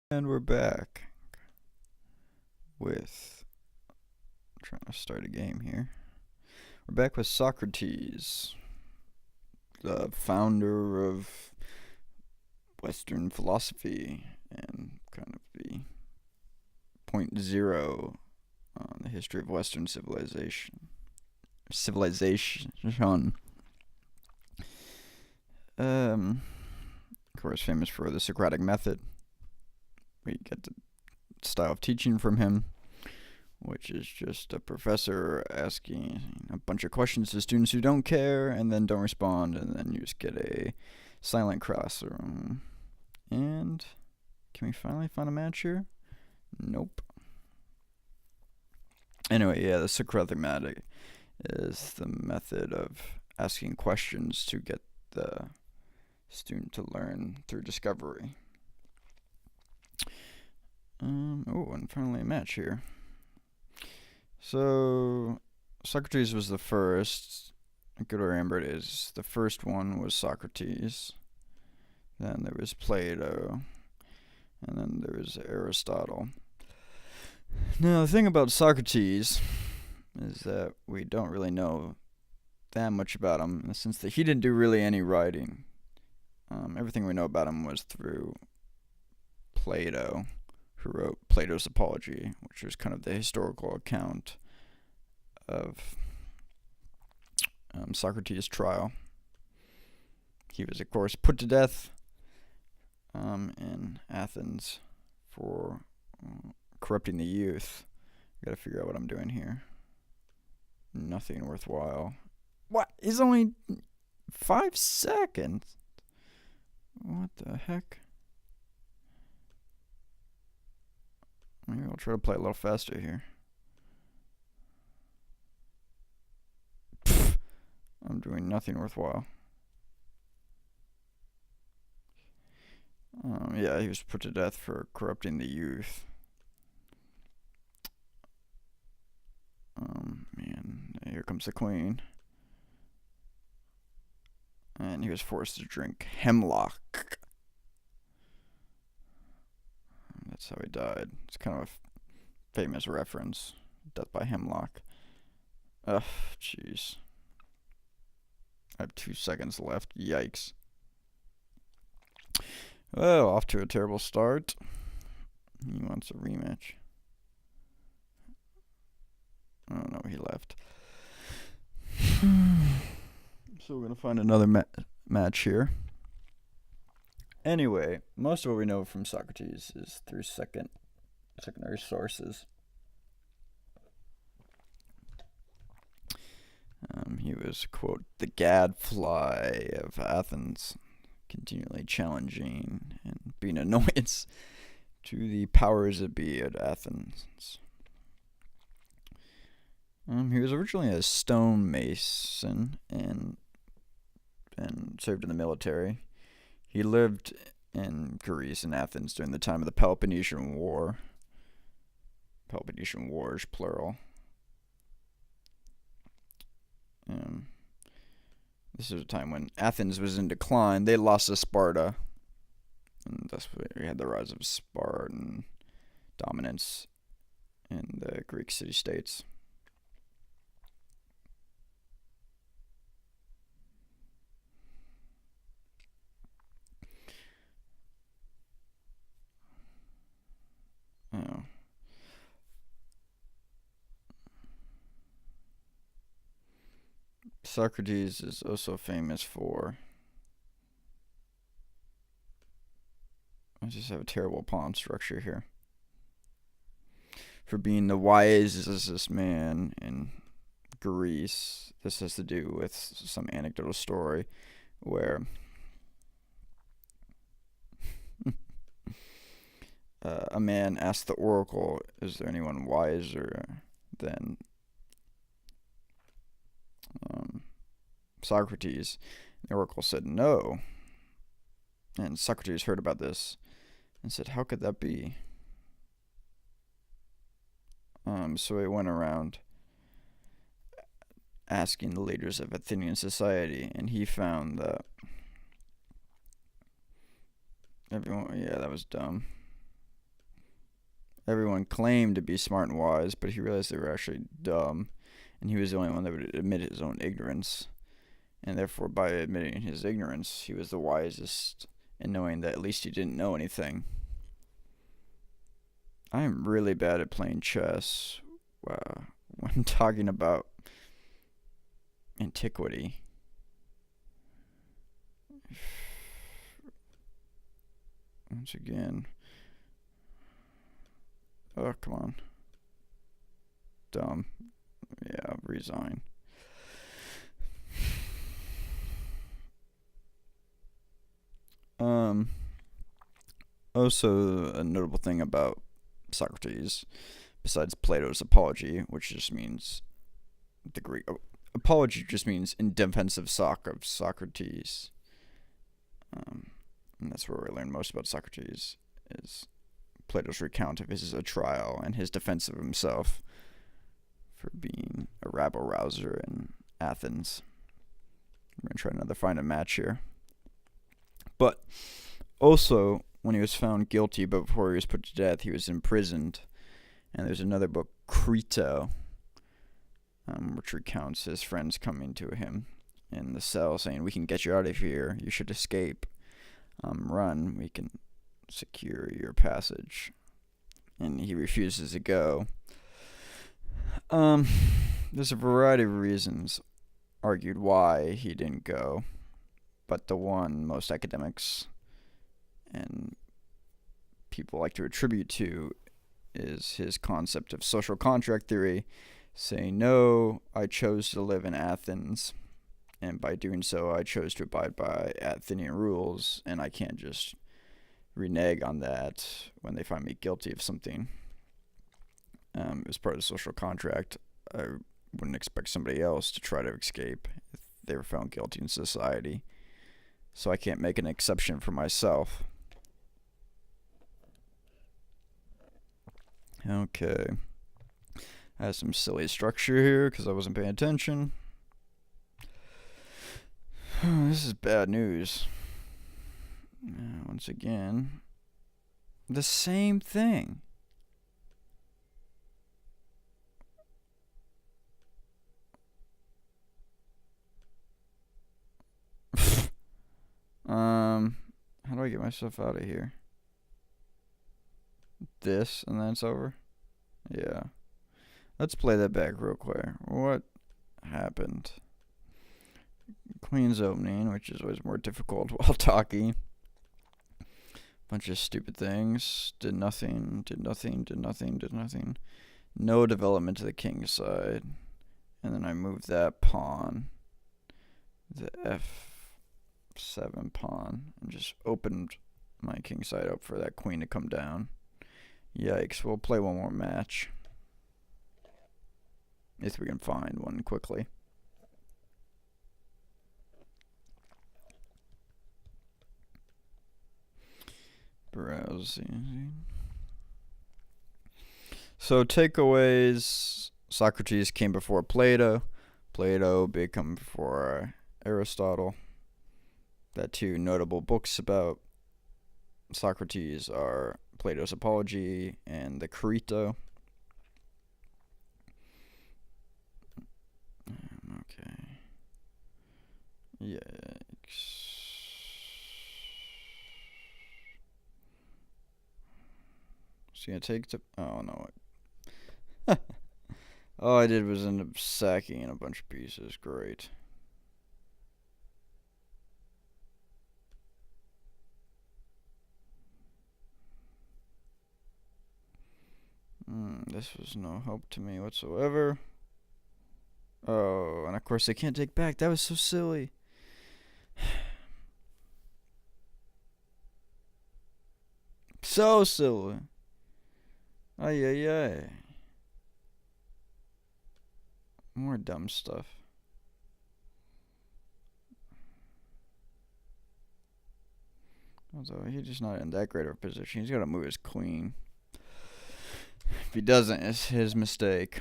And we're back with trying to start a game here. We're back with Socrates, the founder of Western philosophy and kind of the point zero on the history of Western civilization. Of course, famous for the Socratic method. We get the style of teaching from him, which is just a professor asking a bunch of questions to students who don't care and then don't respond, and then you just get a silent classroom. And can we finally find a match here? Nope. Anyway, yeah, the Socratic method is the method of asking questions to get the student to learn through discovery. And finally a match here. So, Socrates was the first. A good way to remember it is the first one was Socrates. Then there was Plato. And then there was Aristotle. Now, the thing about Socrates is that we don't really know that much about him, in the sense that he didn't do really any writing. Everything we know about him was through Plato, who wrote Plato's Apology, which was kind of the historical account of Socrates' trial. He was, of course, put to death in Athens for corrupting the youth. I gotta figure out what I'm doing here. Nothing worthwhile. What? It's only 5 seconds. What the heck? Maybe I'll try to play a little faster here. Pfft, I'm doing nothing worthwhile. Yeah, he was put to death for corrupting the youth. Man, here comes the queen. And he was forced to drink hemlock. That's how he died. It's kind of a famous reference. Death by hemlock. Ugh, jeez. I have 2 seconds left. Yikes. Well, off to a terrible start. He wants a rematch. Oh no, he left. So we're going to find another match here. Anyway, most of what we know from Socrates is through secondary sources. He was, quote, the gadfly of Athens, continually challenging and being an annoyance to the powers that be at Athens. He was originally a stonemason and served in the military. He lived in Greece and Athens during the time of the Peloponnesian War. Peloponnesian Wars, plural. This was a time when Athens was in decline. They lost to Sparta, and that's where we had the rise of Spartan dominance in the Greek city-states. Oh. Socrates is also famous for... I just have a terrible pawn structure here. For being the wisest man in Greece. This has to do with some anecdotal story where a man asked the oracle, is there anyone wiser than Socrates? The oracle said no. And Socrates heard about this and said, how could that be? So he went around asking the leaders of Athenian society, and he found that everyone, yeah, that was dumb. everyone claimed to be smart and wise, but he realized they were actually dumb, and he was the only one that would admit his own ignorance. And therefore, by admitting his ignorance, he was the wisest in knowing that at least he didn't know anything. I am really bad at playing chess when talking about antiquity. Once again. Oh, come on. Dumb. Yeah, resign. Also, a notable thing about Socrates, besides Plato's apology, which just means the Greek apology just means in defense of Socrates. And that's where we learn most about Socrates, is Plato's recount of his trial and his defense of himself for being a rabble-rouser in Athens. I'm going to try to find a match here. But also, when he was found guilty, but before he was put to death, he was imprisoned. And there's another book, Crito, which recounts his friends coming to him in the cell saying, "We can get you out of here. You should escape. Run. We can secure your passage." And he refuses to go. There's a variety of reasons argued why he didn't go, but the one most academics and people like to attribute to is his concept of social contract theory, saying, no, I chose to live in Athens, and by doing so I chose to abide by Athenian rules, and I can't just renege on that when they find me guilty of something. As part of the social contract, I wouldn't expect somebody else to try to escape if they were found guilty in society, so I can't make an exception for myself. Okay. I have some silly structure here because I wasn't paying attention. This is bad news. Once again, the same thing. How do I get myself out of here? This, and then it's over? Yeah. Let's play that back real quick. What happened? Queen's opening, which is always more difficult while talking. Bunch of stupid things. Did nothing. No development to the king's side. And then I moved that pawn. The F7 pawn. And just opened my king side up for that queen to come down. Yikes. We'll play one more match. If we can find one quickly. Browsing. So takeaways: Socrates came before Plato. Plato became before Aristotle. The two notable books about Socrates are Plato's Apology and the Crito. Okay. Yikes. Is he gonna take the... Oh, no. All I did was end up sacking in a bunch of pieces. Great. This was no help to me whatsoever. Oh, and of course they can't take back. That was so silly. So silly. Ay, ay, ay. More dumb stuff. Although he's just not in that great of a position. He's got to move his queen. If he doesn't, it's his mistake.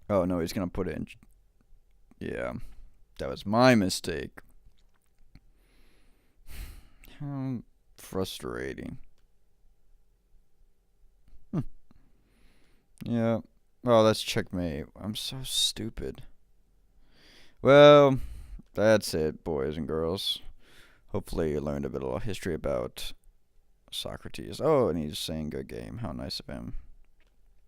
Oh, no, he's going to put it in. Yeah, that was my mistake. Frustrating. Yeah. Oh, that's checkmate. I'm so stupid. Well, that's it, boys and girls. Hopefully you learned a bit of history about Socrates. Oh, and he's saying good game. How nice of him.